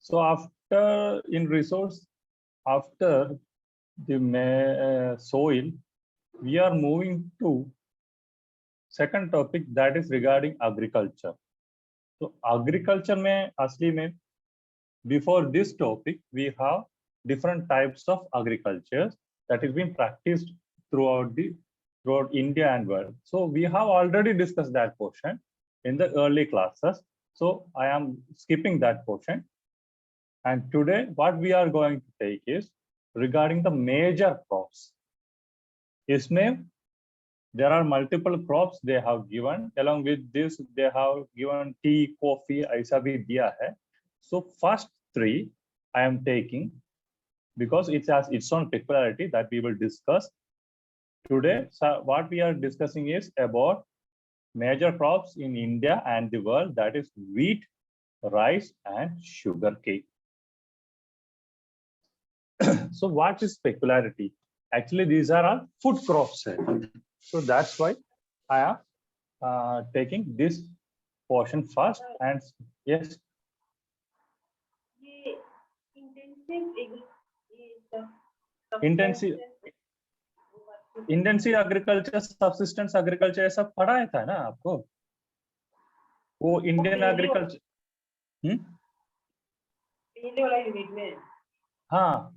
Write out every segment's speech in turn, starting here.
So after in resource, after the soil, we are moving to second topic, that is regarding agriculture. So agriculture में असली में before this topic we have different types of agriculture that is being practiced throughout India and world. So we have already discussed that portion in the early classes. So I am skipping that portion. And today what we are going to take is regarding the major crops. इसमें there are multiple crops they have given. Along with this, they have given tea, coffee, ऐसा भी दिया है. So first three I am taking because it has its own peculiarity that we will discuss today. So what we are discussing is about major crops in India and the world, that is wheat, rice, and sugarcane. So what is peculiarity? Actually, these are all food crops. So that's why I am taking this portion first. And yes. Intensive agriculture, subsistence agriculture, ये सब पढ़ाया था ना आपको? वो Indian agriculture हाँ,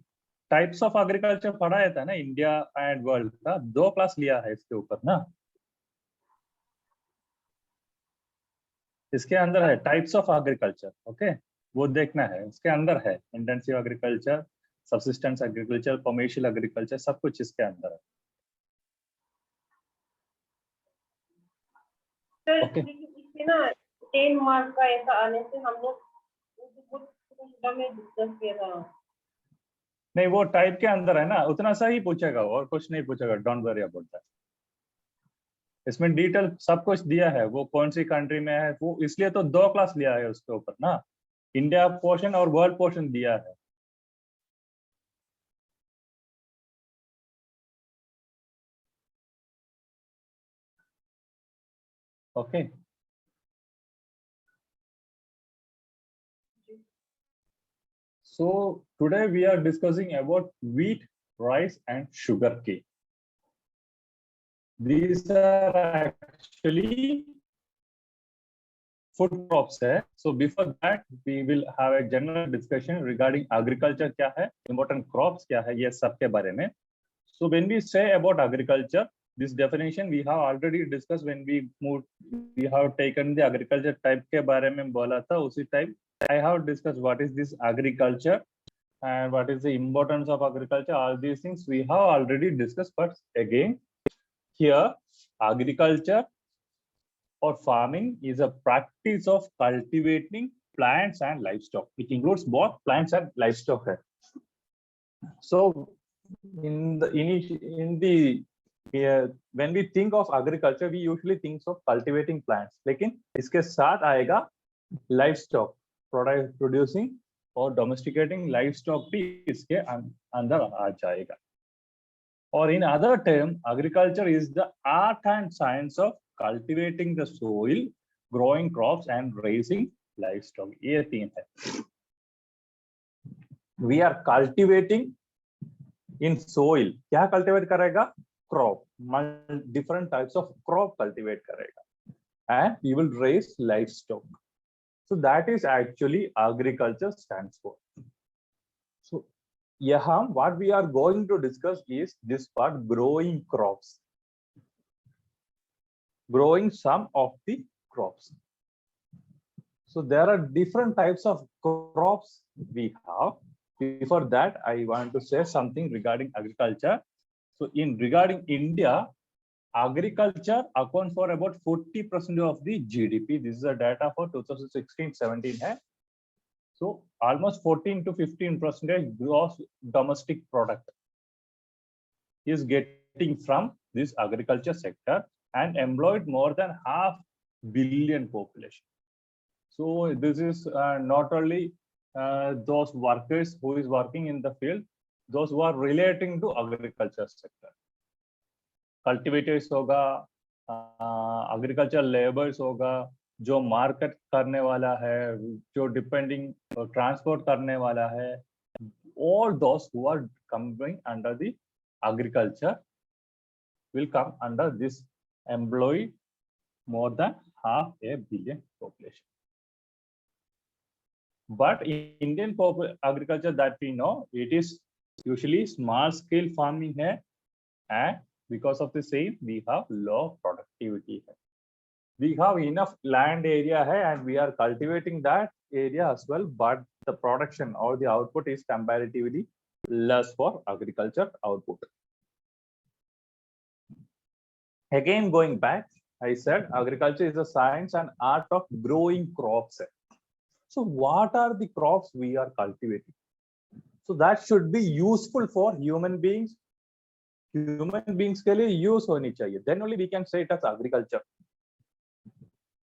types of agriculture पढ़ाया था ना इंडिया एंड वर्ल्ड का. 2 क्लास लिया है इसके ऊपर ना. इसके अंदर है टाइप्स ऑफ एग्रीकल्चर. ओके, वो देखना है. इसके अंदर है intensive agriculture, subsistence agriculture, commercial agriculture, सब कुछ इसके अंदर है. ओके, इसमें ना 10 मार्क का ऐसा आने से हम लोग में डिस्कस किया था. नहीं, वो टाइप के अंदर है ना, उतना सा ही पूछेगा और कुछ नहीं पूछेगा. Don't worry about that. इसमें डिटेल सब कुछ दिया है. वो कौन सी कंट्री में है वो, इसलिए तो 2 क्लास लिया है उसके ऊपर ना. इंडिया पोर्शन और वर्ल्ड पोर्शन दिया है. Okay, so today we are discussing about wheat, rice, and sugarcane. These are actually food crops. So before that, we will have a general discussion regarding agriculture क्या है, important crops क्या है, ये सब के बारे में. So when we say about agriculture, this definition we have already discussed when we moved. We have taken the agriculture type के बारे में बोला था. उसी type I have discussed what is this agriculture and what is the importance of agriculture. All these things we have already discussed, but again here agriculture or farming is a practice of cultivating plants and livestock. It includes both plants and livestock. So in the when we think of agriculture, we usually think of cultivating plants. लेकिन इसके साथ आएगा livestock, producing और domesticating livestock भी इसके अंदर आ जाएगा. Or in other term, agriculture is the art and science of cultivating the soil, growing crops, and raising livestock. ये 3 है. We are cultivating in soil. क्या cultivate करेगा? Crop. Different types of crop cultivate करेगा. And you will raise livestock. So that is actually agriculture stands for. So यहाँ what we are going to discuss is this part, growing crops. Growing some of the crops. So there are different types of crops we have. Before that, I want to say something regarding agriculture. So regarding India, agriculture accounts for about 40% of the GDP. This is the data for 2016-17. So almost 14 to 15% gross domestic product is getting from this agriculture sector and employed more than 500 million population. So this is not only those workers who is working in the field, those who are relating to agriculture sector. Cultivators होगा, agriculture laborers होगा, जो market करने वाला है, जो depending transport करने वाला है, all those who are coming under the agriculture will come under this employee more than 500 million population. But in Indian agriculture that we know, it is usually small scale farming hai, and because of the same we have low productivity hai. We have enough land area hai, and we are cultivating that area as well, but the production or the output is comparatively less for agriculture output. Again, going back, I said agriculture is a science and art of growing crops. So what are the crops we are cultivating? So that should be useful for human beings. Human beings के लिए use होनी चाहिए. Then only we can say it as agriculture.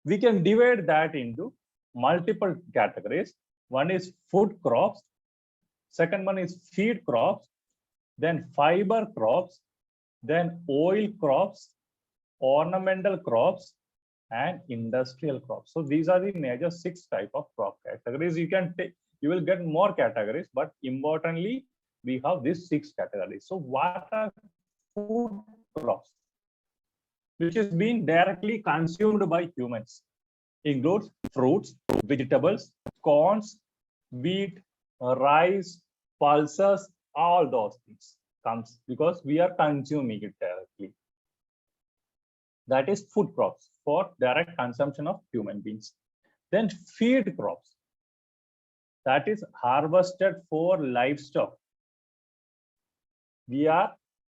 We can divide that into multiple categories. One is food crops, second one is feed crops, then fiber crops, then oil crops, ornamental crops, and industrial crops. So these are the major 6 type of crop categories. You can take, you will get more categories, but importantly we have these 6 categories. So what are food crops? Which is being directly consumed by humans, includes fruits, vegetables, corns, wheat, rice, pulses, all those things comes because we are consuming it directly. That is food crops for direct consumption of human beings. Then feed crops, that is harvested for livestock. We are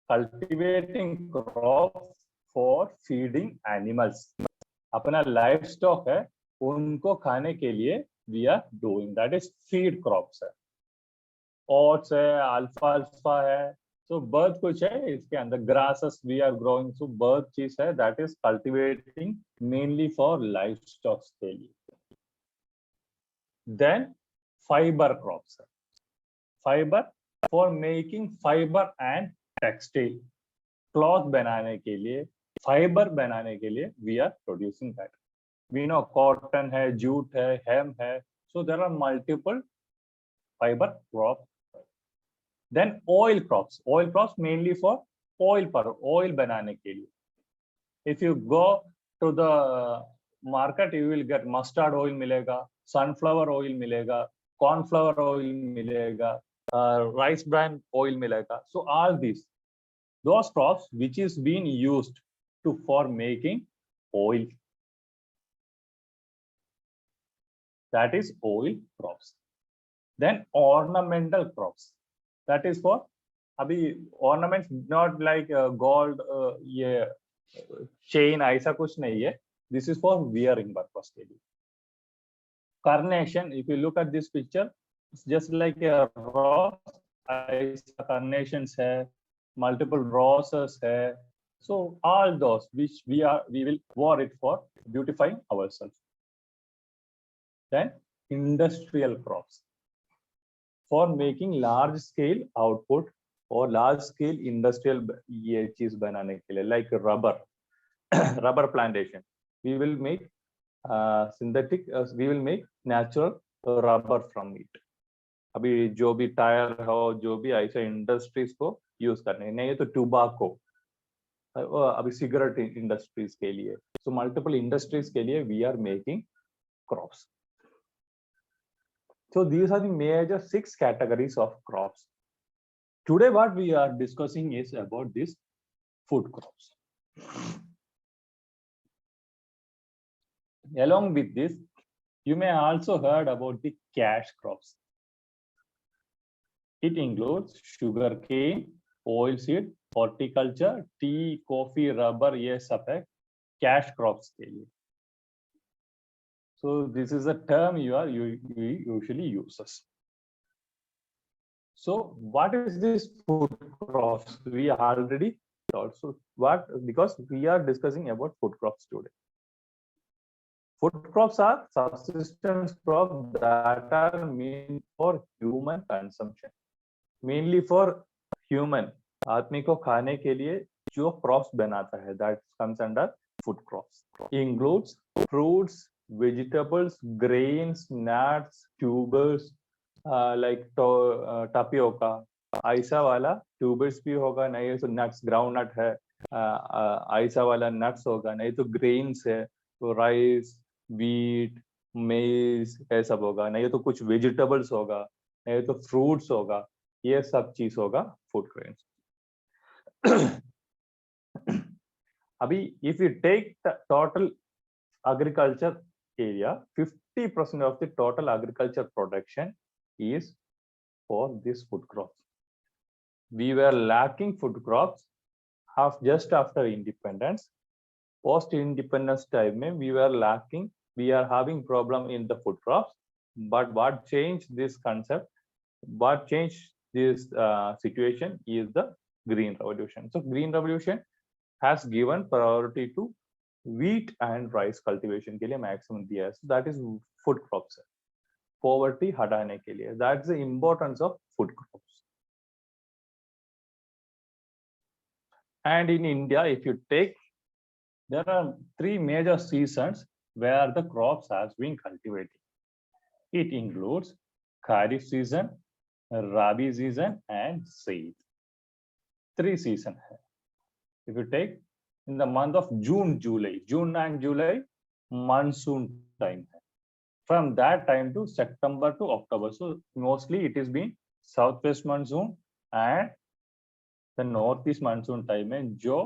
cultivating crops for feeding animals. अपना livestock है, उनको खाने के लिए we are doing, that is feed crops है. Oats है, alfalfa है, so bird कुछ है इसके अंदर, grasses we are growing, so bird चीज है, that is cultivating mainly for livestock के लिए. Then fiber crops है, fiber for making fiber and textile, cloth बनाने के लिए, fiber बनाने के लिए we are producing that. We know cotton है, jute है, hemp है, so there are multiple fiber crops. Then oil crops mainly for oil बनाने के लिए. If you go to the market, you will get mustard oil मिलेगा, sunflower oil मिलेगा, cornflower oil मिलेगा, rice bran oil मिलेगा. So all these, those crops which is being used for making oil, that is oil crops. Then ornamental crops, that is for अभी ornaments not like gold, ये chain ऐसा कुछ नहीं है. This is for wearing purpose के लिए. Carnation, if you look at this picture, it's just like a rose. ऐसा carnations है, multiple roses है. So all those which we will wear it for beautifying ourselves. Then industrial crops for making large scale output or large scale industrial ये चीज बनाने के लिए, like rubber rubber plantation. We will make synthetic, we will make natural rubber from it. अभी जो भी tyre हो, जो भी ऐसे इंडस्ट्रीज को यूज करने नहीं है, तो टोबैको, अभी सिगरेट इंडस्ट्रीज के लिए, so multiple industries के लिए we are making crops. So these are the major 6 categories of crops. Today what we are discussing is about these food crops. Along with this, you may also heard about the cash crops. It includes sugarcane, oilseed, horticulture, tea, coffee, rubber, ये सब है cash crops के लिए. So this is a term you usually uses. So what is this food crops? We already thought. So what, because we are discussing about food crops today. Food crops are subsistence crops that are meant for human consumption. Mainly for human, आदमी को खाने के लिए जो crops बनाता है, that comes under food crops. It includes fruits, vegetables, grains, nuts, tubers, like tapioca, ऐसा वाला tubers भी होगा, नहीं तो nuts, ground nut है, ऐसा वाला nuts होगा, नहीं तो grains है, तो rice, wheat, maize ये सब होगा, नहीं तो कुछ vegetables होगा, नहीं तो fruits होगा, ये सब चीज होगा food grains. अभी if you take the total agriculture area, 50% of the total agriculture production is for this food crops. We were lacking food crops just after independence. Post independence time we were lacking, we are having problem in the food crops. But what changed this concept, what changed this situation is the green revolution. So green revolution has given priority to wheat and rice cultivation के लिए maximum दिया है. So that is food crops. Poverty हटाने के लिए. That's the importance of food crops. And in India, if you take, there are 3 major seasons where the crops has been cultivated. It includes Kharif season, Rabi season, and Zaid. 3 seasons. If you take in the month of June and July, monsoon time. From that time to September to October. So mostly it is been southwest monsoon and the northeast monsoon time में जो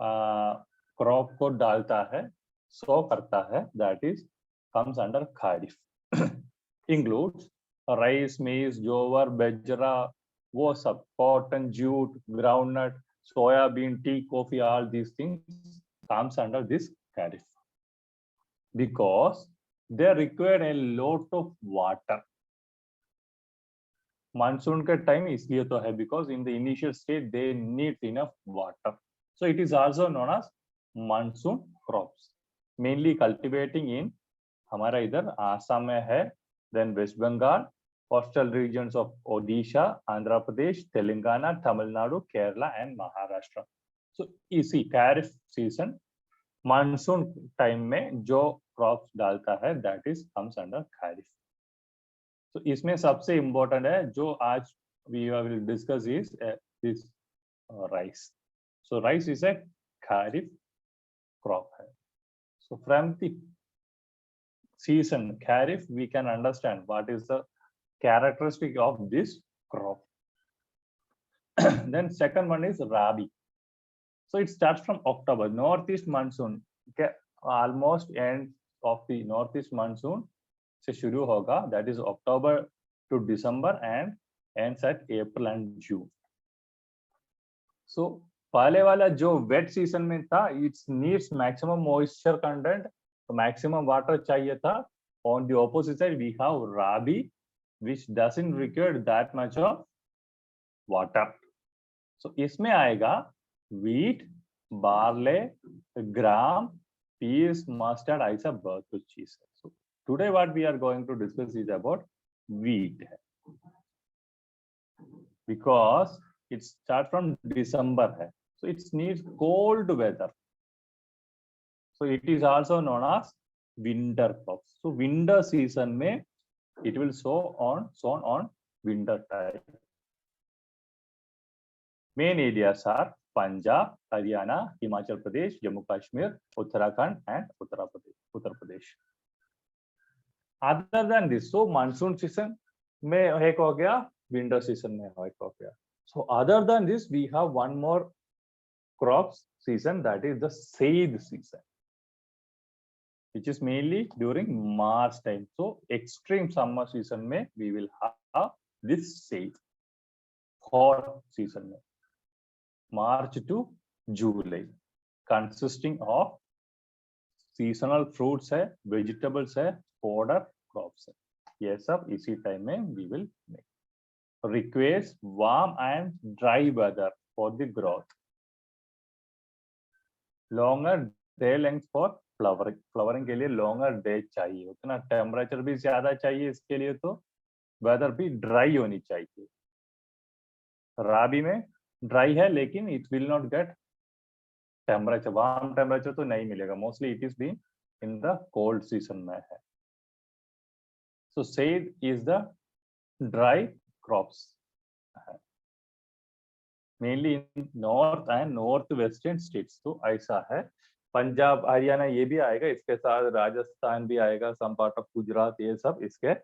crop को डालता है, sow करता है, that is comes under Kharif. Includes rice, maize, jowar, bajra, वो सब, cotton, jute, groundnut, soybean, tea, coffee, all these things comes under this Kharif because they require a lot of water. Monsoon के time इसलिए तो है because in the initial state they need enough water. So it is also known as monsoon crops. Mainly cultivating in हमारा इधर आसाम में है, then West Bengal, coastal regions of Odisha, Andhra Pradesh, Telangana, Tamil Nadu, Kerala, and Maharashtra. So इसी Kharif season, monsoon time में जो crops डालता है, that is comes under Kharif. So इसमें सबसे important है जो आज we will discuss is this rice. So rice is a Kharif crop है. So from the season Kharif, we can understand what is the characteristic of this crop. Then second one is Rabi. So it starts from October. Northeast monsoon, okay, almost end of the northeast monsoon से शुरू होगा, that is October to December and ends at April and June. So पहले वाला जो wet season में था, it needs maximum moisture content, तो maximum water चाहिए था. On the opposite side, we have Rabi, which doesn't require that much of water. So इसमें आएगा wheat, barley, gram, peas, mustard, ऐसा बहुत कुछ चीज है. So today what we are going to discuss is about wheat because it starts from December hai. So it needs cold weather. So it is also known as winter crops. So winter season mein it will sown on winter time. Main areas are Punjab, Haryana, Himachal Pradesh, Jammu Kashmir, Uttarakhand, and Uttar Pradesh. Other than this, so monsoon season में एक हो गया, winter season में एक हो गया. So other than this, we have one more crops season, that is the Zaid season, which is mainly during March time. So extreme summer season में we will have this Zaid. Hot season में March to July, consisting of seasonal fruits है, vegetables है, fodder crops है. ये सब इसी time में we will make. Requires warm and dry weather for the growth. Longer day length for flowering. Flowering के लिए longer day चाहिए. उतना temperature भी ज़्यादा चाहिए इसके लिए, तो weather भी dry होनी चाहिए. राबी में dry है लेकिन it will not get temperature. Warm temperature तो नहीं मिलेगा. Mostly it is being in the cold season में है. So said is the dry crops, mainly in north and northwestern states. तो ऐसा है. पंजाब हरियाणा ये भी आएगा, इसके साथ राजस्थान भी आएगा, some part of गुजरात, ये सब इसके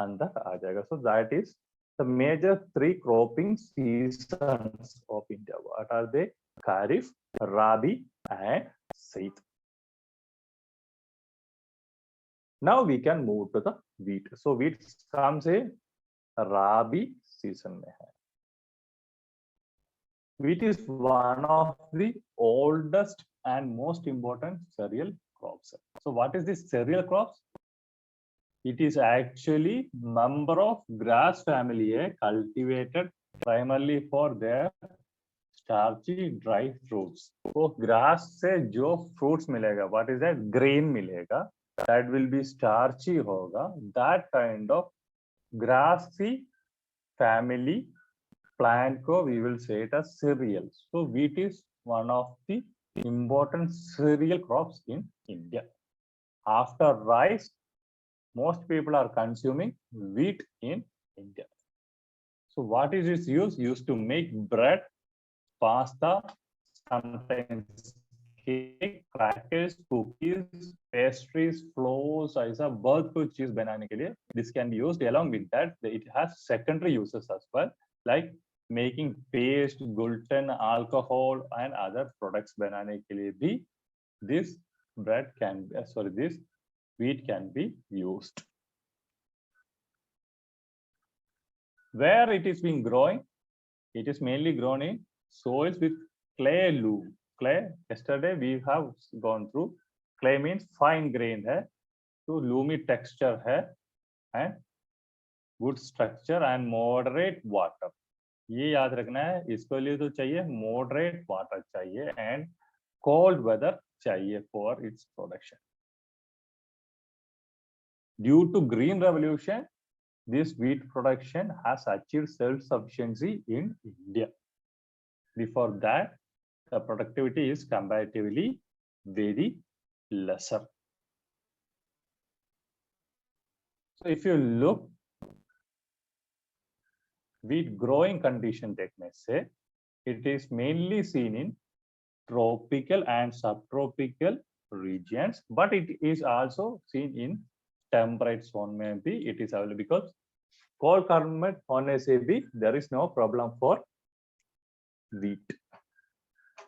अंदर आ जाएगा. So that is the major 3 cropping seasons of India. What are they? Kharif, Rabi and Zaid. Now we can move to the wheat. So wheat comes in Rabi season में है. Wheat is one of the oldest and most important cereal crops. So what is this cereal crops? It is actually member of grass family, cultivated primarily for their starchy dry fruits. So grass से जो fruits मिलेगा, what is that? Grain मिलेगा, that will be starchy होगा. That kind of grassy family plant को we will say it as cereals. So wheat is one of the important cereal crops in India. After rice, most people are consuming wheat in India. So what is its use? Used to make bread, pasta, sometimes cake, crackers, cookies, pastries, flours, ऐसा बहुत कुछ चीज बनाने के लिए this can be used. Along with that, it has secondary uses as well, like making paste, gluten, alcohol and other products बनाने के लिए भी this bread can be, this wheat can be used. Where it is being growing, it is mainly grown in soils with clay loam. Clay, yesterday we have gone through. Clay means fine grain है, तो loomy texture है, and good structure and moderate water. ये याद रखना है, इसके लिए तो चाहिए moderate water चाहिए and cold weather चाहिए for its production. Due to Green Revolution, this wheat production has achieved self-sufficiency in India. Before that, the productivity is comparatively very lesser. So if you look wheat growing condition देखने से, it is mainly seen in tropical and subtropical regions, but it is also seen in temperate zone में भी it is available, because cold climate होने से भी there is no problem for wheat.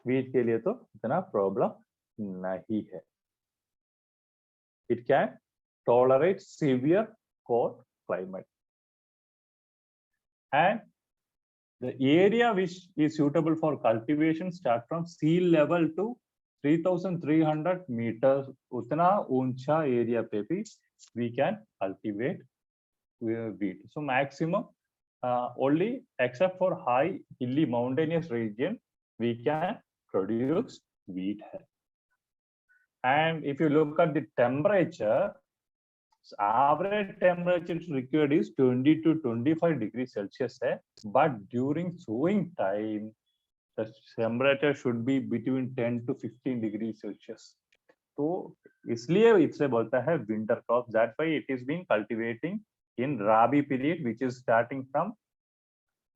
Wheat के लिए तो इतना problem नहीं है. It can tolerate severe cold climate. And the area which is suitable for cultivation start from sea level to 3,300 meters. उतना ऊंचा area पे भी we can cultivate wheat. So maximum only except for high hilly mountainous region we can produce wheat. And if you look at the temperature, average temperature required is 20 to 25 degrees Celsius, but during sowing time the temperature should be between 10 to 15 degrees Celsius. तो इसलिए इसे बोलता है winter crops. That's why it is being cultivating in Rabi period, which is starting from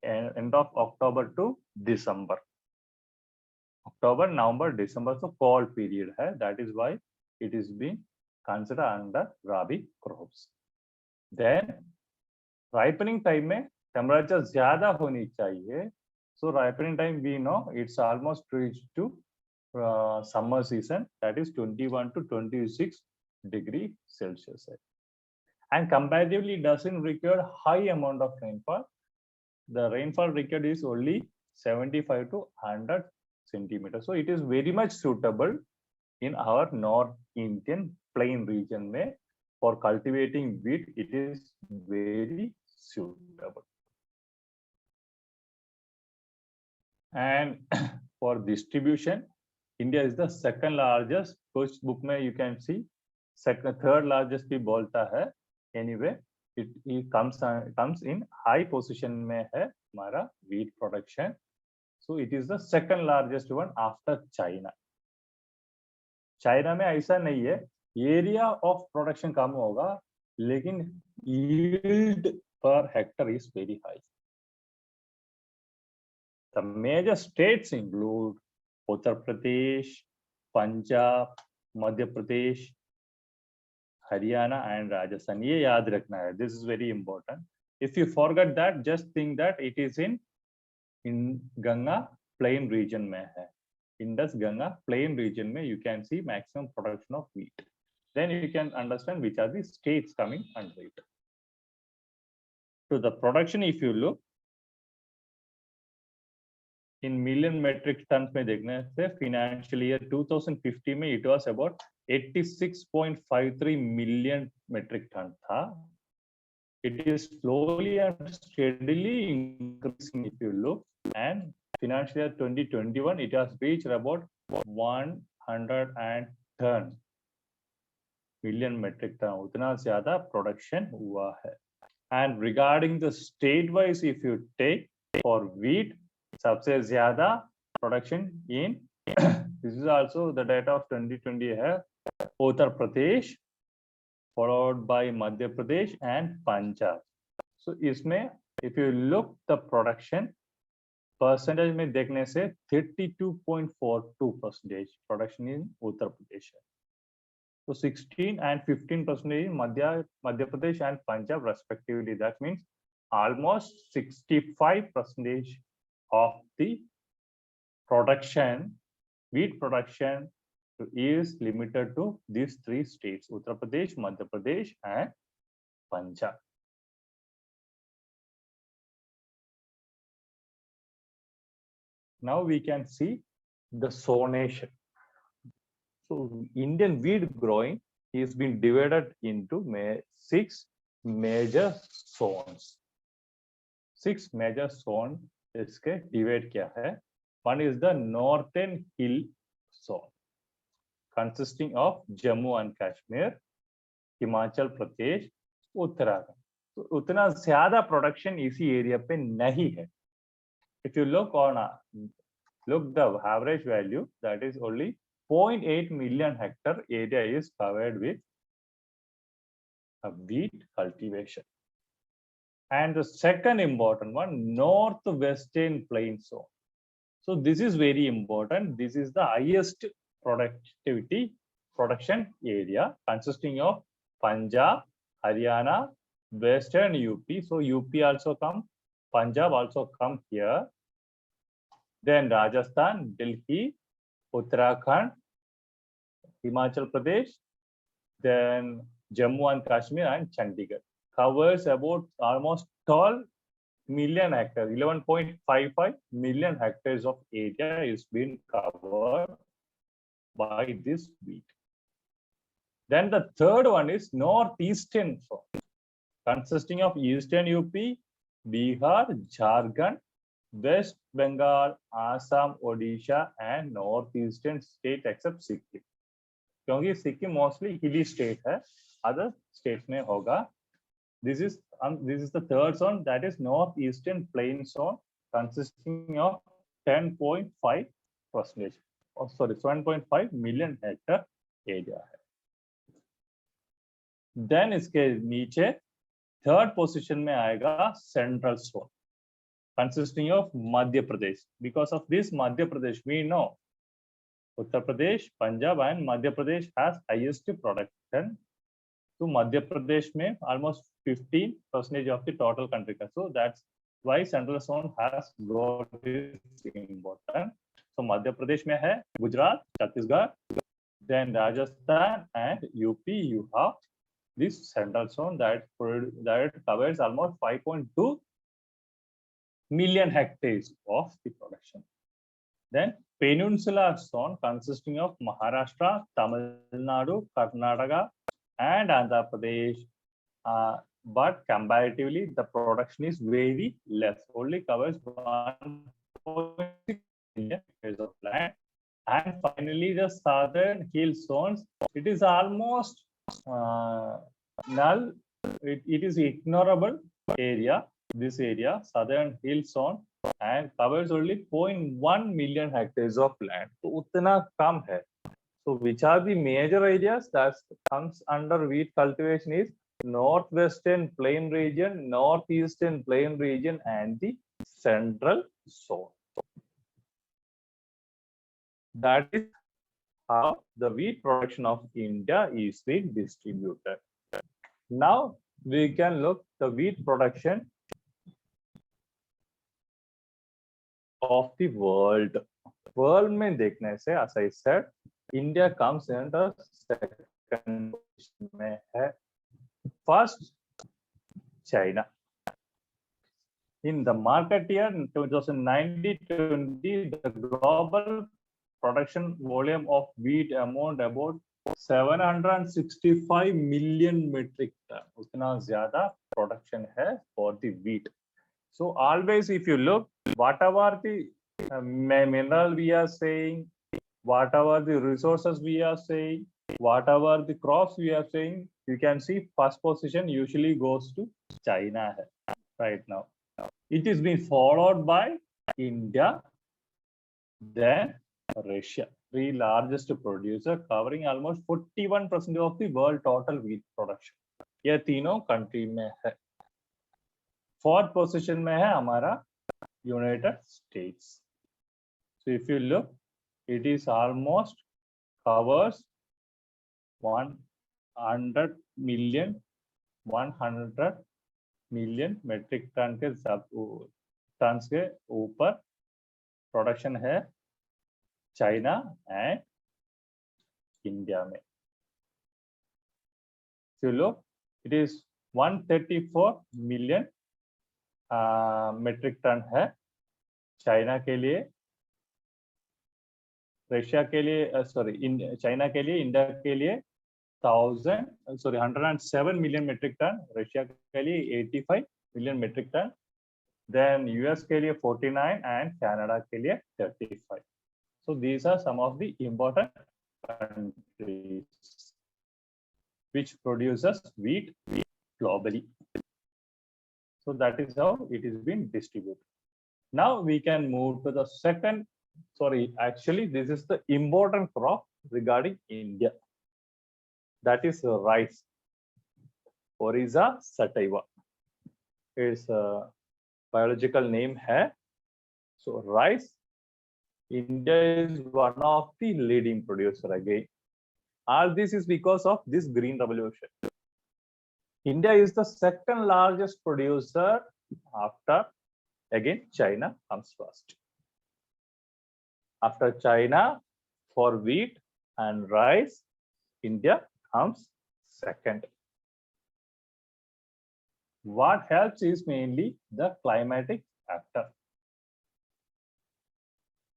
end of October to December. October, November, December, so cold period है. That is why it is being considered under Rabi crops. Then ripening time में temperature ज़्यादा होनी चाहिए. So ripening time we know it's almost reached to summer season, that is 21 to 26 degree Celsius. And comparatively doesn't require high amount of rainfall. The rainfall required is only 75 to 100 centimeters. So it is very much suitable in our North Indian plain region में for cultivating wheat. It is very suitable. And for distribution, India is the second largest. First book में you can see second, third largest भी बोलता है. Anyway, it comes in high position में है हमारा wheat production. So it is the second largest one after China. China में ऐसा नहीं है. एरिया ऑफ प्रोडक्शन कम होगा लेकिन yield per hectare is very high. The major states include Uttar Pradesh, Punjab, Madhya Pradesh, Haryana and Rajasthan. ये याद रखना है. This is very important. If you forget that, just think that it is in Ganga plain region में है. Indus Ganga plain region में you can see maximum production of wheat. Then you can understand which are the states coming under it. To the production, if you look in million metric tons में देखने से financial year 2050 में it was about 86.53 million metric ton था. It is slowly and steadily increasing if you look, and financial year 2021 it has reached about 110 million metric ton. उतना ज़्यादा production हुआ है. And regarding the state wise, if you take for wheat, सबसे ज़्यादा production in this is also the data of 2020 है Uttar Pradesh, followed by Madhya Pradesh and Punjab. So इसमें if you look the production percentage में देखने से 32.42% production in Uttar Pradesh. So 16 and 15% in Madhya Pradesh and Punjab respectively. That means almost 65% of the production, wheat production, is limited to these three states: Uttar Pradesh, Madhya Pradesh, and Punjab. Now we can see the zonation. So Indian wheat growing is being divided into 6 major zones. 6 major zones इसके divide क्या है? One is the northern hill zone, consisting of Jammu and Kashmir, Himachal Pradesh, Uttarakhand. तो उतना ज़्यादा production इसी area पे नहीं है. If you look the average value, that is only 0.8 million hectare area is covered with a wheat cultivation. And the second important one, northwestern plain zone. So this is very important. This is the highest production area consisting of Punjab, Haryana, Western UP. So UP also come, Punjab also come here. Then Rajasthan, Delhi, Uttarakhand, Himachal Pradesh, then Jammu and Kashmir and Chandigarh. Covers about almost 12 million hectares, 11.55 million hectares of area is being covered by this wheat. Then the third one is northeastern zone, consisting of eastern UP, Bihar, Jharkhand, West Bengal, Assam, Odisha, and northeastern state except Sikkim. क्योंकि Sikkim mostly hilly state है, other states में होगा. This is the third zone, that is northeastern plain zone, consisting of 10.5%. Oh, sorry, 7.5 million hectare area है. Then इसके नीचे third position में आएगा central zone, consisting of Madhya Pradesh. Because of this Madhya Pradesh, we know Uttar Pradesh, Punjab and Madhya Pradesh has highest production. So Madhya Pradesh में almost 15% of the total country. So that's why central zone has got this important. So Madhya Pradesh में है Gujarat, Chhattisgarh, then Rajasthan and UP. You have this central zone that covers almost 5.2 million hectares of the production. Then peninsular zone consisting of Maharashtra, Tamil Nadu, Karnataka, and Andhra Pradesh. But comparatively, the production is very less. Only covers 1.6 million hectares of land. And finally, the southern hill zones. It is almost null. It is ignorable area. This area, southern hill zone, and covers only 0.1 million hectares of land. तो उतना कम है. So which are the major areas that comes under wheat cultivation is northwestern plain region, northeastern plain region, and the central zone. That is how the wheat production of India is being distributed. Now we can look the wheat production of the world. World में देखने से, as I said, India comes in the second position में है. First, China. In the market year 2019-20, the global production volume of wheat amount about 765 million metric ton. उतना ज़्यादा production है for the wheat. So always, if you look, whatever the mineral we are saying, whatever the resources we are saying, whatever the crops we are saying, you can see first position usually goes to China right now. It is being followed by India, then Russia, the largest producer, covering almost 41% of the world total wheat production. ये तीनों country में है. Fourth position में है हमारा United States. So if you look, it is almost covers 100 million metric ton के tons के ऊपर production है China and India में. So look, it is 134 million metric ton है China के लिए, रशिया के लिए चाइना के लिए, इंडिया के लिए 107 million metric ton, रशिया के लिए 85 million metric ton, then US के लिए 49 and Canada के लिए 35. So these are some of the important countries which produces wheat globally. So that is how it is being distributed. Now we can move to the second. Actually this is the important crop regarding India. That is rice. 𝐬𝐴 sativa. Its biological name है. So rice, India is one of the leading producer again. All this is because of this green revolution. India is the second largest producer after, again, China comes first. After China, for wheat and rice, India comes second. What helps is mainly the climatic factor.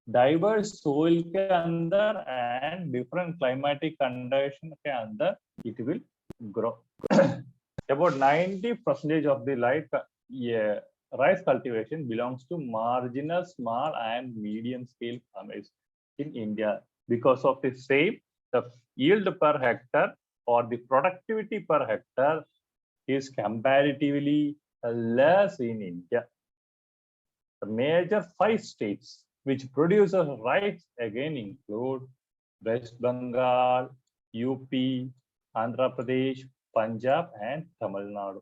Diverse soil के अंदर and different climatic condition के अंदर it will grow. About 90% of the rice cultivation belongs to marginal, small and medium scale farmers in India. Because of the same, the yield per hectare or the productivity per hectare is comparatively less in India. The major 5 states which produce rice again include West Bengal, UP, Andhra Pradesh, Punjab and Tamil Nadu.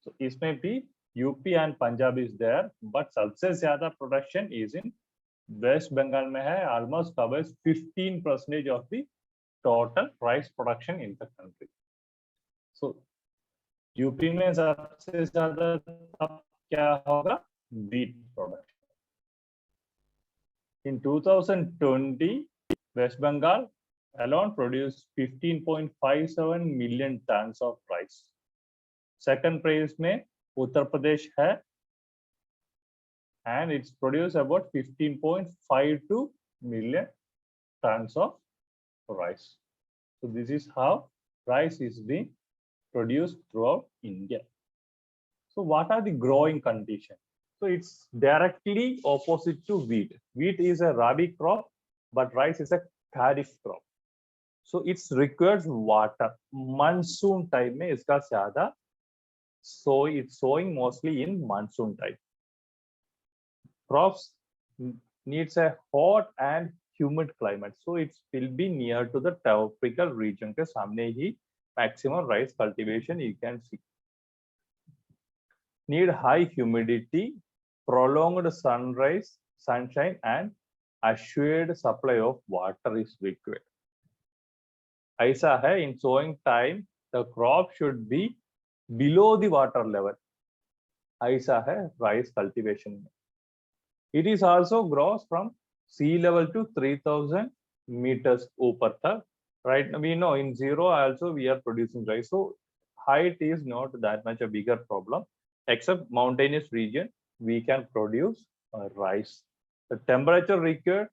So इसमें भी UP and Punjab is there, but सबसे ज़्यादा production is in West Bengal में है, almost covers 15% of the total rice production in the country. So UP में सबसे ज़्यादा क्या होगा? Wheat production. In 2020, West Bengal alone produced 15.57 million tons of rice. Second place में Uttar Pradesh है, and it's produced about 15.52 million tons of rice. So this is how rice is being produced throughout India. So what are the growing conditions? So it's directly opposite to wheat. Wheat is a rabi crop, but rice is a kharif crop. So it's requires water. Monsoon time में इसका ज़्यादा, so it's sowing mostly in monsoon time. Crops needs a hot and humid climate, so it will be near to the tropical region के सामने ही maximum rice cultivation you can see. Need high humidity, prolonged sunshine and assured supply of water is required. ऐसा है, in sowing time the crop should be below the water level. ऐसा है rice cultivation में. It is also grows from sea level to 3000 meters ऊपर तक. Right, we know in zero also we are producing rice, so height is not that much a bigger problem. Except mountainous region we can produce rice. The temperature required,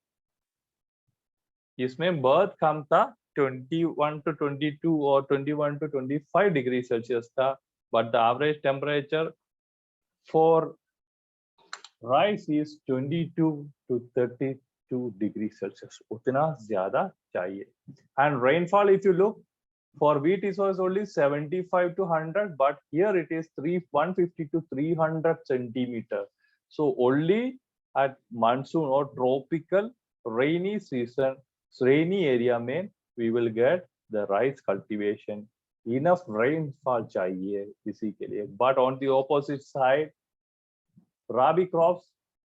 इसमें birth कम था 21 to 22 or 21 to 25 degrees Celsius था, but the average temperature for rice is 22 to 32 degrees Celsius. उतना ज़्यादा चाहिए. And rainfall, if you look, for wheat it was only 75 to 100, but here it is 150 to 300 centimeter. So only at monsoon or tropical rainy season, rainy area में we will get the rice cultivation. Enough rainfall चाहिए इसी के लिए. But on the opposite side, Rabi crops,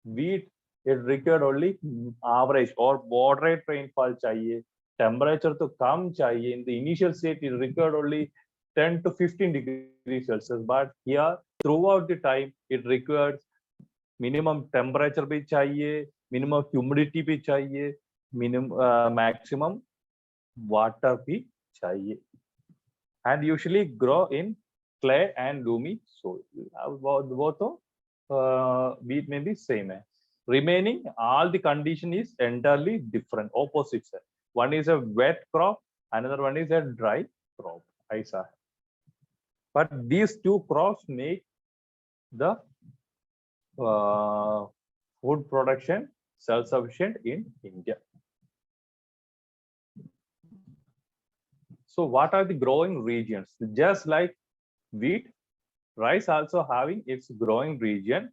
wheat, it required only average or moderate rainfall चाहिए. Temperature तो कम चाहिए. In the initial state, it required only 10 to 15 degrees Celsius. But here, throughout the time, it requires minimum temperature भी चाहिए, minimum humidity भी चाहिए, minimum maximum water भी चाहिए. And usually grow in clay and loamy soil. वो तो wheat में भी same है. Remaining, all the condition is entirely different, opposites है. One is a wet crop, another one is a dry crop. ऐसा है. But these two crops make the food production self-sufficient in India. So what are the growing regions? Just like wheat, rice also having its growing region.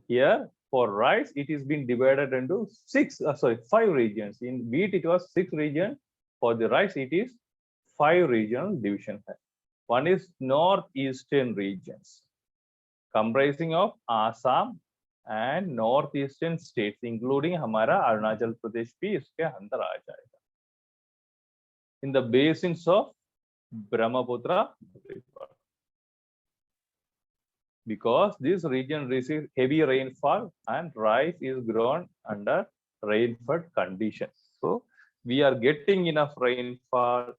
Here for rice, it is been divided into 5 regions. In wheat, it was 6 regions. For the rice, it is 5 regional division. One is northeastern regions, comprising of Assam and northeastern states, including हमारा अरुणाचल प्रदेश भी इसके अंदर आ जाएगा. In the basins of Brahmaputra River, because this region receives heavy rainfall and rice is grown under rain-fed conditions. So we are getting enough rainfall.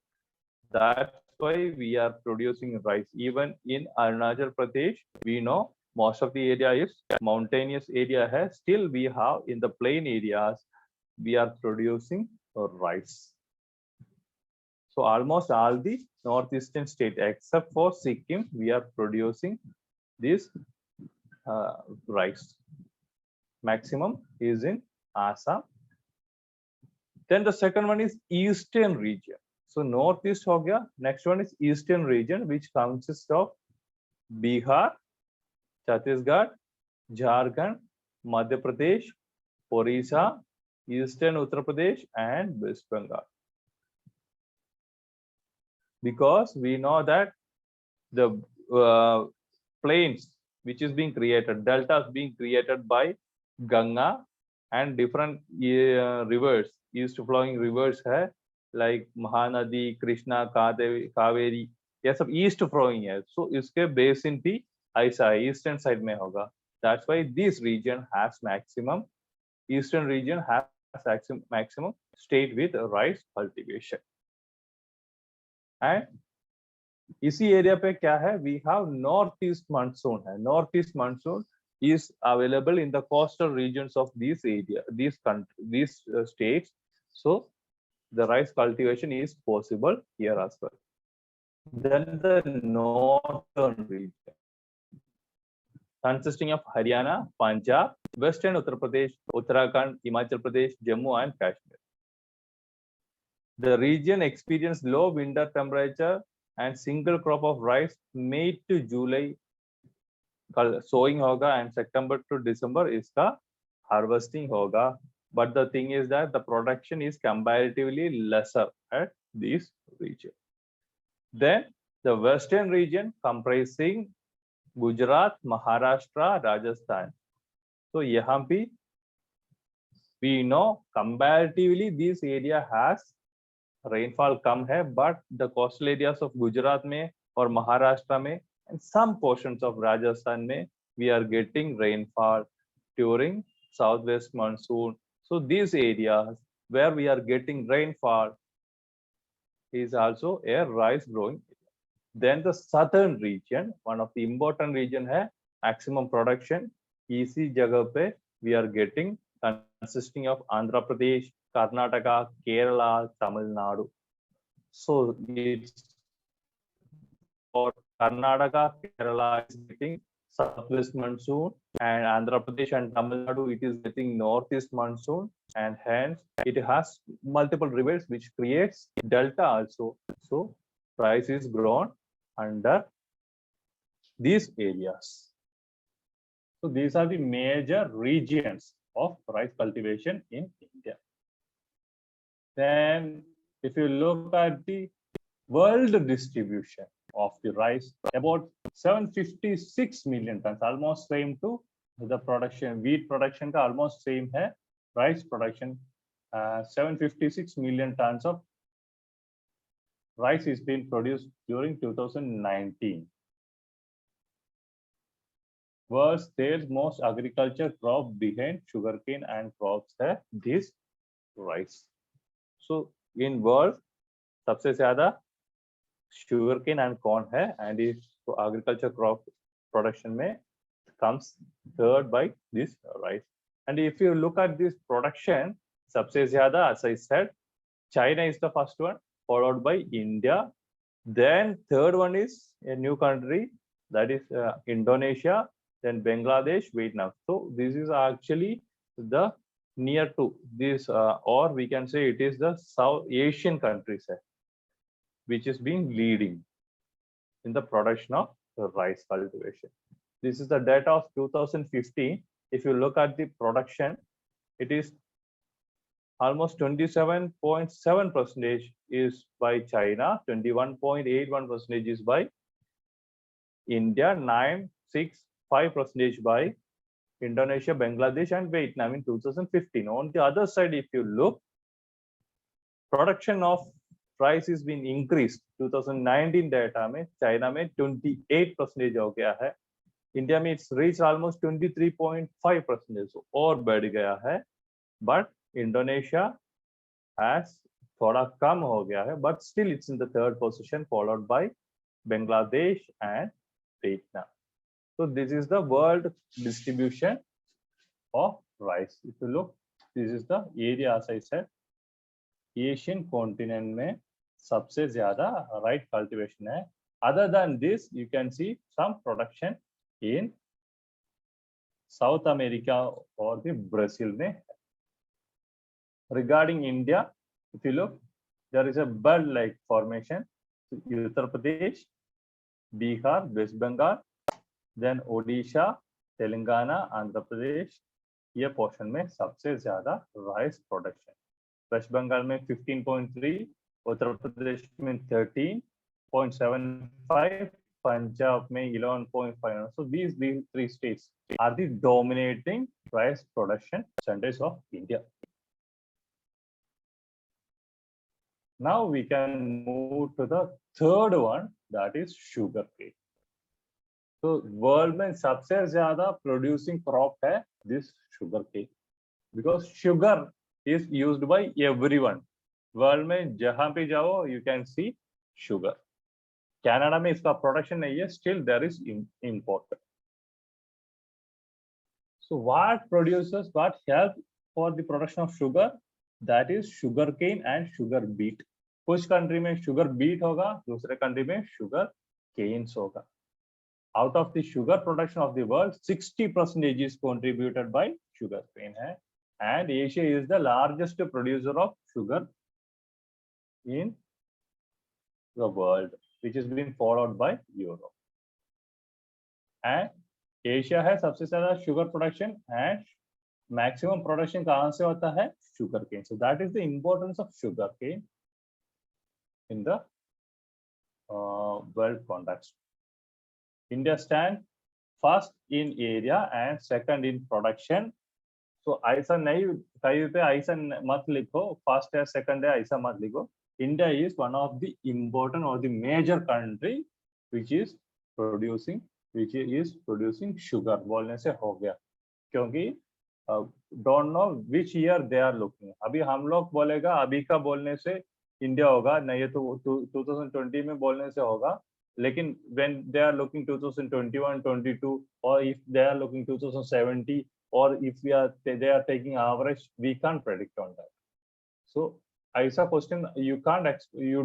That's why we are producing rice. Even in Arunachal Pradesh, we know most of the area is mountainous area. Still we have in the plain areas, we are producing rice. So almost all the northeastern state except for Sikkim, we are producing this rice. Maximum is in Assam. Then the second one is eastern region. So northeast हो गया. Next one is eastern region, which consists of Bihar, Chhattisgarh, Jharkhand, Madhya Pradesh, Orissa, eastern Uttar Pradesh, and West Bengal. Because we know that the plains which is being created, deltas being created by Ganga and different rivers, east flowing rivers है, like Mahanadi, Krishna, Kaveri, ये सब east flowing है. So इसके basin भी ऐसा eastern side में होगा. That's why this region has maximum, eastern region has maximum state with rice cultivation. And इसी एरिया पे क्या है, we have northeast monsoon है. Northeast monsoon is available in the coastal regions of these area, these states. So the rice cultivation is possible here as well. Then the northern region, consisting of Haryana, Punjab, Western Uttar Pradesh, Uttarakhand, Himachal Pradesh, Jammu and Kashmir. The region experienced low winter temperature and single crop of rice. May to July sowing होगा and September to December इसका harvesting होगा. but the thing is that the production is comparatively lesser at this region. Then the western region comprising Gujarat, Maharashtra, Rajasthan. So यहाँ पे we know comparatively this area has rainfall कम है, but the coastal areas of Gujarat में और Maharashtra में and some portions of Rajasthan में we are getting rainfall during southwest monsoon. So these areas where we are getting rainfall is also a rice growing area. Then the southern region, one of the important region है maximum production इसी जगह पे we are getting consisting of Andhra Pradesh, Karnataka, Kerala, Tamil Nadu. So it's for Karnataka, Kerala is getting southwest monsoon, and Andhra Pradesh and Tamil Nadu it is getting northeast monsoon, and hence it has multiple rivers which creates delta also. So rice is grown under these areas. So these are the major regions of rice cultivation in India. Then if you look at the world distribution of the rice, about 756 million tons, almost same to the production, wheat production का almost same है, rice production 756 million tons of rice is being produced during 2019. World's third most agriculture crop behind sugarcane and crops है this rice. So in world सबसे ज़्यादा sugarcane and corn है, and is so agriculture crop production में comes third by this rice. And if you look at this production, सबसे ज़्यादा, as I said, China is the first one, followed by India. Then third one is a new country, that is Indonesia, then Bangladesh, Vietnam. So this is actually the near to this, or we can say it is the South Asian countries which is being leading in the production of rice cultivation. This is the data of 2015. If you look at the production, it is almost 27.7% is by China, 21.81% is by India, 9.65% by Indonesia, Bangladesh, and Vietnam in 2015. On the other side, if you look, production of rice is being increased. 2019 data में China में 28% हो गया है, India में it's reached almost 23.5%, so और बढ़ गया है, but Indonesia has थोड़ा कम हो गया है, but still it's in the third position, followed by Bangladesh and Vietnam. So this is the world distribution of rice. If you look, this is the area, as I said, Asian continent में सबसे ज़्यादा rice cultivation है. Other than this, you can see some production in South America or the Brazil में. Regarding India, if you look, there is a belt-like formation. Uttar Pradesh, Bihar, West Bengal, then Odisha, Telangana, Andhra Pradesh, ये portion में सबसे ज़्यादा rice production. West Bengal में 15.3, Uttar Pradesh में 13.75, Punjab में 11.5. So these three states are the dominating rice production centers of India. Now we can move to the third one, that is sugarcane. So world में सबसे ज़्यादा producing crop है this sugarcane, because sugar is used by everyone. World में जहाँ पे जाओ you can see sugar. Canada में इसका production नहीं है, still there is import. So what help for the production of sugar? That is sugarcane and sugar beet. कुछ country में sugar beet होगा, दूसरे country में sugar canes होगा. Out of the sugar production of the world, 60% is contributed by sugarcane है, and Asia is the largest producer of sugar in the world, which is being followed by Europe. And Asia has सबसे ज़्यादा sugar production and maximum production कहाँ से होता है? Sugar cane. So that is the importance of sugarcane in the world context. India stands first in area and second in production. So ऐसा नहीं, कहीं पे ऐसा मत लिखो, फर्स्ट है सेकंड है ऐसा मत लिखो. India is one of the important or the major country which is producing sugar. बोलने से हो गया, क्योंकि don't know which year they are looking. अभी हम लोग बोलेगा, अभी का बोलने से इंडिया होगा, नहीं तो 2020 में बोलने से होगा. लेकिन when they are looking 2021, 22, or if they are looking 2070, or if they are taking average, we can't predict on that. So ऐसा क्वेश्चन you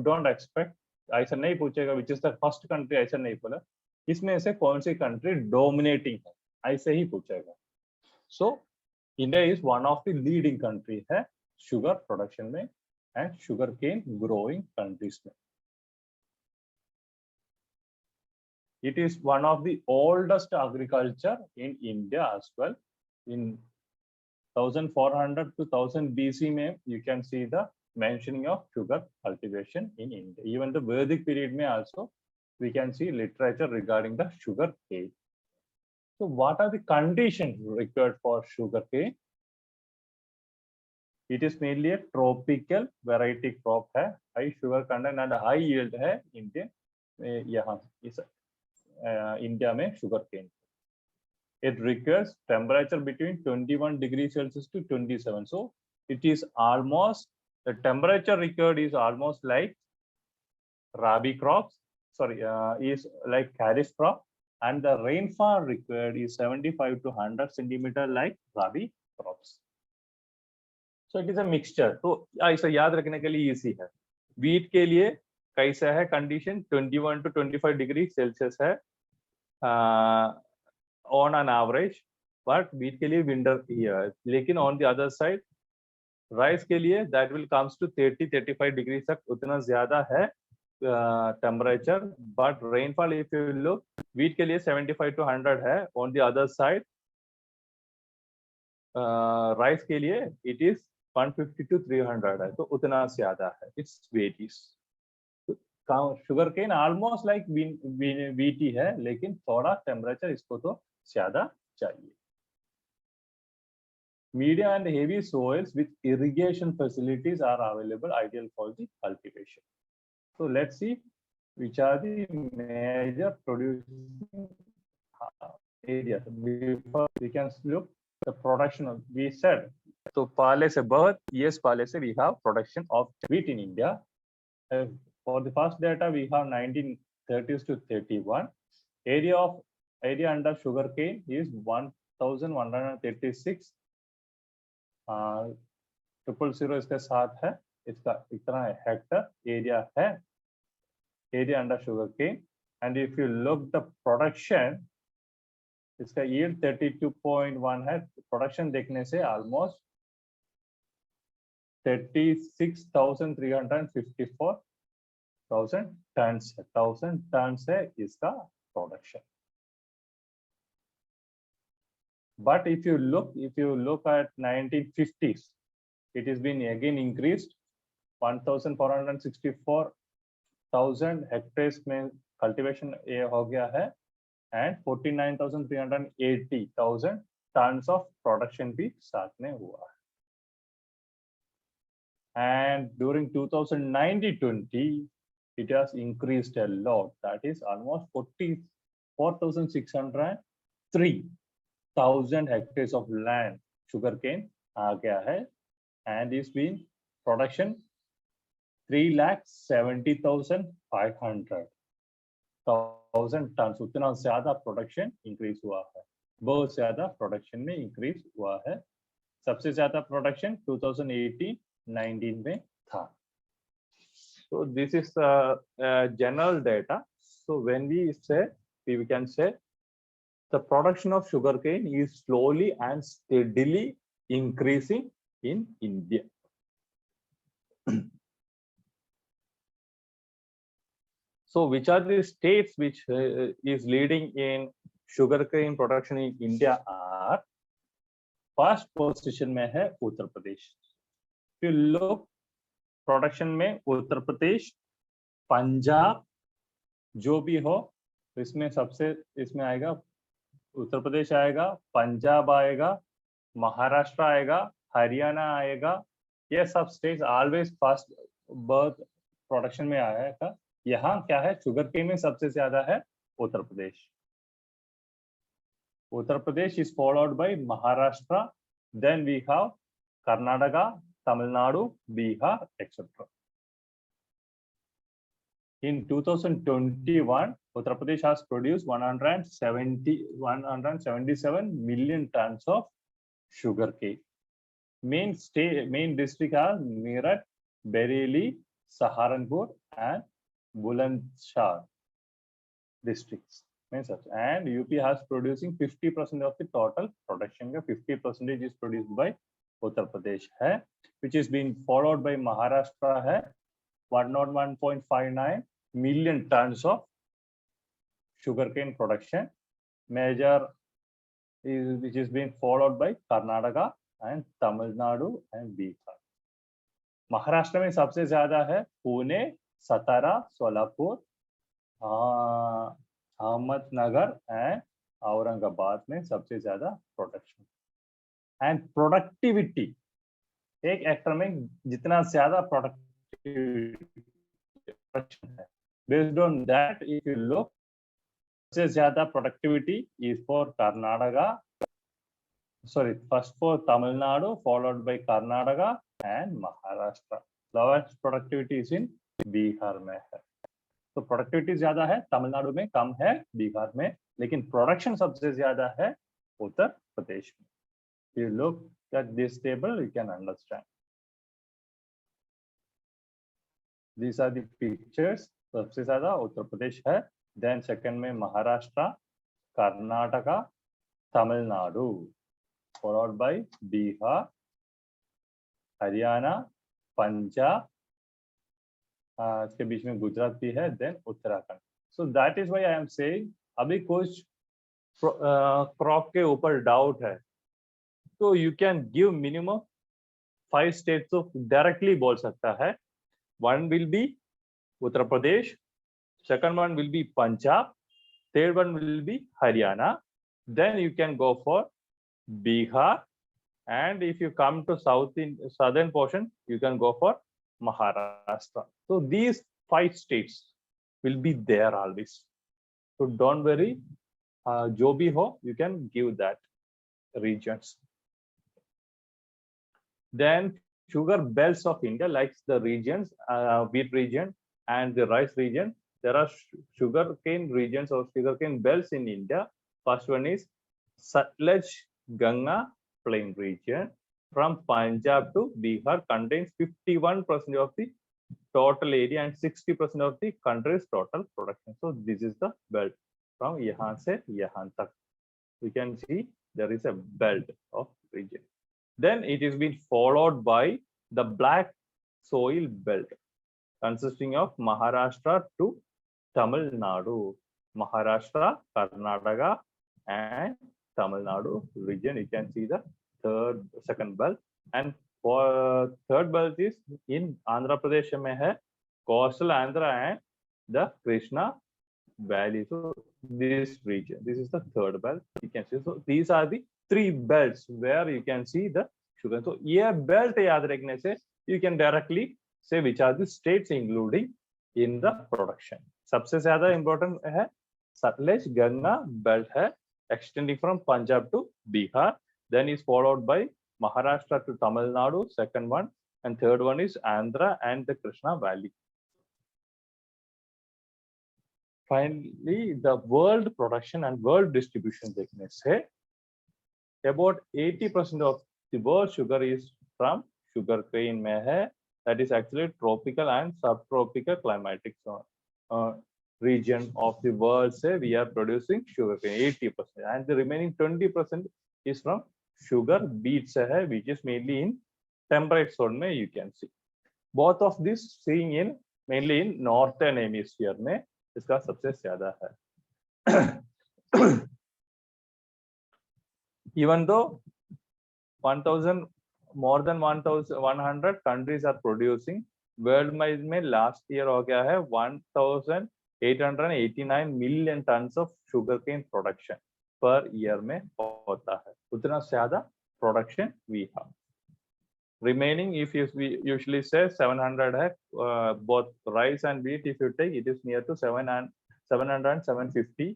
don't expect. ऐसा नहीं पूछेगा which is the first country, ऐसा नहीं बोला. इसमें से कौन सी कंट्री डोमिनेटिंग है, ऐसे ही पूछेगा. So India is one of the leading country है शुगर प्रोडक्शन में and sugar cane growing countries में. It is one of the oldest agriculture in India as well. In 1400 to 1000 BC में you can see the mentioning of sugar cultivation in India. Even the Vedic period में also we can see literature regarding the sugar cane. So what are the conditions required for sugar cane? It is mainly a tropical variety crop है, high sugar content and high yield है India यहाँ इस India में sugar cane. It requires temperature between 21 degrees Celsius to 27. So it is almost, the temperature required is almost like rabi crops. Sorry, is like kharif crop, and the rainfall required is 75 to 100 centimeter like rabi crops. So it is a mixture. तो ऐसा याद रखने के लिए easy है. Wheat के लिए कैसा है कंडीशन? 21 to 25 डिग्री सेल्सियस है on an average, but wheat के लिए winter year. लेकिन on the other side rice के लिए that will comes to 30-35 degree तक, उतना ज्यादा है temperature, but rainfall if you look, wheat के लिए 75 to 100 है. On the other side rice के लिए it is 150 to 300 है, तो उतना ज्यादा है. It's varies. Sugarcane almost like wheat ही है, लेकिन थोड़ा टेम्परेचर इसको तो ज्यादा चाहिए. Medium and heavy soils with irrigation facilities are available, ideal for the cultivation. So let's see which are the major producing areas. Before we can look the production of, we said, so पहले से बहुत, yes पहले से we have production of wheat in India. For the first data we have 1930s to 31. Area under sugar cane is 1136. 000 इसके साथ है, इसका इतना हेक्टर एरिया है area under sugar cane. And if you look the production, इसका yield 32.1 है. Production देखने से almost 36,354 tons है. 1000 tons है इसका production. But if you look at 1950s, it has been again increased. 1,464,000 hectares में cultivation हो गया है, and 49,380,000 tons of production भी साथ में हुआ है. And during 2019-20, it has increased a lot. That is almost 44,603,000 hectares of land sugarcane आ गया है, and it's been production 3,70,500 tons. उतना ज्यादा प्रोडक्शन इंक्रीज हुआ है, बहुत ज्यादा प्रोडक्शन में इंक्रीज हुआ है. सबसे ज्यादा प्रोडक्शन 2018-19 में था. So this is general data. So when we say, we can say the production of sugarcane is slowly and steadily increasing in India. So which are the states which is leading in sugarcane production in India are first position में है उत्तर प्रदेश। फिर लोग production में उत्तर प्रदेश, पंजाब जो भी हो, इसमें सबसे इसमें आएगा उत्तर प्रदेश आएगा, पंजाब आएगा, महाराष्ट्र आएगा, हरियाणा आएगा। ये सब states always first birth production में आएगा। यहाँ क्या है, शुगर केन में सबसे ज्यादा है Uttar Pradesh. Uttar Pradesh is followed by Maharashtra, then we have Karnataka, Tamil Nadu, Bihar, etc. In 2021, Uttar Pradesh has produced 177 million tons of sugarcane. Main district are Meerut, Bareilly, Saharanpur, and Bulandshahr districts. And UP has producing 50% of the total production. 50% is produced by Uttar Pradesh hai, which is being followed by Maharashtra hai, 101.59 million tons of sugarcane production. Major is which is being followed by Karnataka and Tamil Nadu and Bihar. Maharashtra में सबसे ज्यादा है पुणे, सतारा, Solapur, Ahmednagar and Aurangabad में सबसे ज्यादा production. And productivity, एक actor में जितना ज्यादा प्रोडक्टिविटी है, based on that if you look, सबसे ज्यादा productivity is for Karnataka, first for Tamil Nadu, followed by Karnataka and Maharashtra. Lowest productivity is in Bihar में है। तो प्रोडक्टिविटी ज्यादा है तमिलनाडु में, कम है बिहार में, लेकिन प्रोडक्शन सबसे ज्यादा है उत्तर प्रदेश में। You look at this table, you can understand. These are the pictures. सबसे ज्यादा उत्तर प्रदेश है, then second में Maharashtra, Karnataka, Tamil Nadu, followed by Bihar, Haryana, Punjab, इसके बीच में गुजरात भी है, then Uttarakhand. So that is why I am saying, अभी कुछ क्रॉप के ऊपर डाउट है तो you can give minimum 5 states of directly बोल सकता है। One will be Uttar Pradesh, second one will be Punjab, third one will be Haryana, then you can go for Bihar, and if you come to southern portion, you can go for Maharashtra. So these 5 states will be there always. So don't worry, jo bhi ho, you can give that regions. Then sugar belts of India, like the regions, wheat region and the rice region. There are sugarcane regions or sugarcane belts in India. First one is Satluj Ganga plain region from Punjab to Bihar, contains 51% of the total area and 60% of the country's total production. So this is the belt from yahan se yahan tak. You can see there is a belt of region. Then it is been followed by the black soil belt, consisting of Maharashtra to Tamil Nadu. Maharashtra, Karnataka and Tamil Nadu region. You can see the second belt, and for third belt is in Andhra Pradesh mein hai, coastal Andhra and the Krishna Valley. So this region, this is the third belt. You can see. So these are the 3 belts where you can see the sugar. So ये belt याद रखने से you can directly say which are the states including in the production. सबसे ज्यादा important है Satluj Ganga belt है, extending from Punjab to Bihar, then is followed by Maharashtra to Tamil Nadu, second one, and third one is Andhra and the Krishna Valley. Finally, the world production and world distribution देखने से about 80% of the world sugar is from sugarcane में है, that is actually tropical and subtropical climatic zone. Region of the world say we are producing sugarcane 80%, and the remaining 20% is from sugar beets hai, which is mainly in temperate zone mein. You can see both of this seeing in mainly in northern hemisphere mein iska sabse zyada hai. Even though 1000 more than 1100 countries are producing. World में last year हो गया है 1889 million tons of sugarcane production per year में होता है. उतना ज्यादा प्रोडक्शन we have. Remaining, if we usually say 700 है, both rice and wheat if you take, it is near to 700 and 750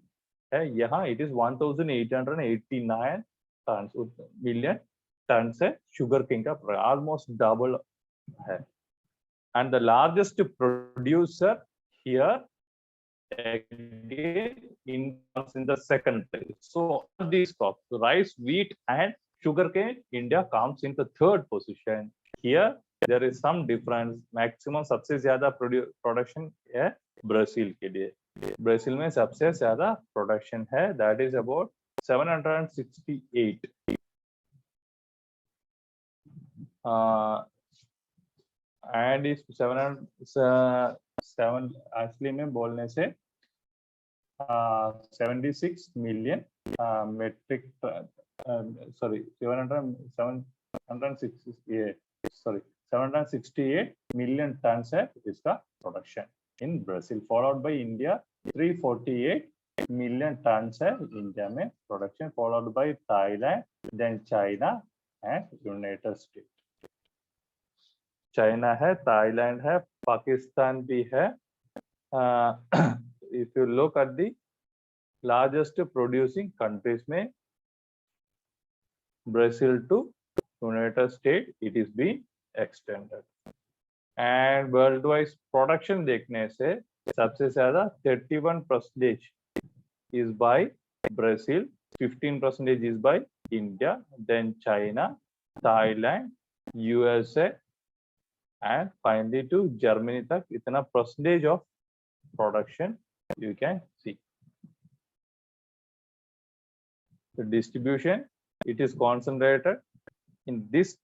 है. यहाँ it is 1889 tons million tons है sugar cane का, almost double है. And the largest producer here again in the second place. So these crops, rice, wheat, and sugarcane, India comes in the third position. Here there is some difference. Maximum सबसे ज़्यादा production है Brazil के लिए. Brazil में सबसे ज़्यादा production है, that is about 768. And is 7 actually में बोलने से 76 million metric sorry 768 million tons है इसका production in Brazil, followed by India 348 million tons है India में production, followed by Thailand, then China and United States. China है, Thailand है, पाकिस्तान भी है. If you look at the largest producing countries में Brazil to United States, it is being extended. And worldwide production देखने से सबसे ज़्यादा 31% is by Brazil, 15% is by India, then China, Thailand, USA, and finally to Germany तक इतना percentage of production you can see. The distribution, it is concentrated in this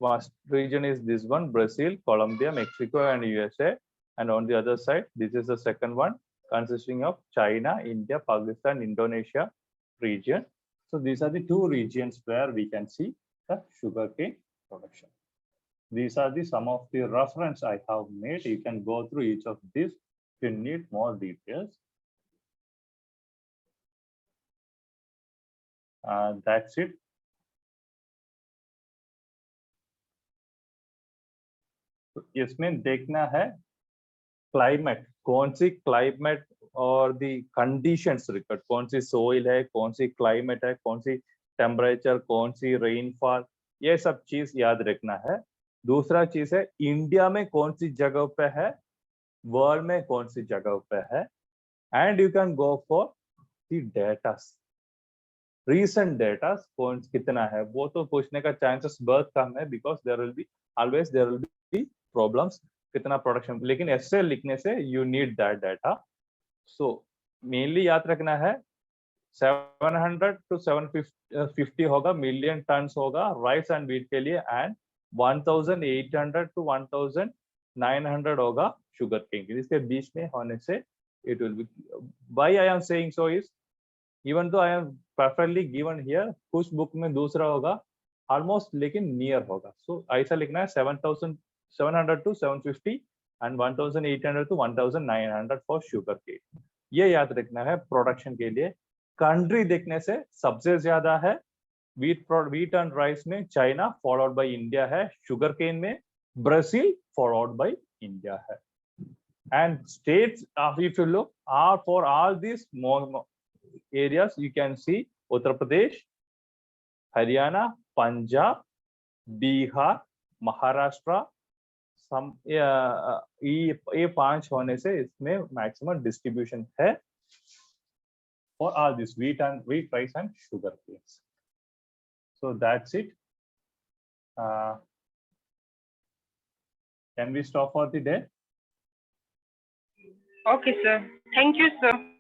vast region is this one, Brazil, Colombia, Mexico, and USA. And on the other side, this is the second one consisting of China, India, Pakistan, Indonesia region. So these are the two regions where we can see the sugarcane production. These are the some of the reference I have made. You can go through each of these if you need more details. That's it. तो इसमें देखना है climate, कौन सी climate और the conditions record, कौन सी soil है, कौन सी climate है, कौन सी टेम्परेचर, कौन सी रेनफॉल, ये सब चीज याद रखना है. दूसरा चीज है इंडिया में कौन सी जगह पे है, वर्ल्ड में कौन सी जगह पे है. And you can go for the data, recent data कौन कितना है, वो तो पूछने का चांसेस बहुत कम है because there will be always there will be problems कितना प्रोडक्शन. लेकिन ऐसे लिखने से you need that data. So mainly याद रखना है 700 to 750 होगा मिलियन टन्स होगा राइस एंड व्हीट के लिए, एंड 1800 to 1900 होगा शुगर केन के. इसके बीच में होने से it will be. Why I am saying so is even though I am perfectly given here, कुछ बुक में दूसरा होगा ऑलमोस्ट लेकिन नियर होगा. सो ऐसा लिखना है 700 to 750 and 1800 to 1900 for sugarcane. ये याद रखना है प्रोडक्शन के लिए. कंट्री देखने से सबसे ज्यादा है wheat and rice में चाइना, फॉलोड बाय इंडिया है. शुगर केन में ब्राजील, फॉलोड बाय इंडिया है. And states if you look are for all this areas you can see Uttar Pradesh, Haryana, Punjab, Bihar, Maharashtra. ये 5 होने से इसमें मैक्सिमम डिस्ट्रीब्यूशन है for all this wheat, rice and sugar canes. So that's it. Can we stop for the day? Okay, sir. Thank you, sir.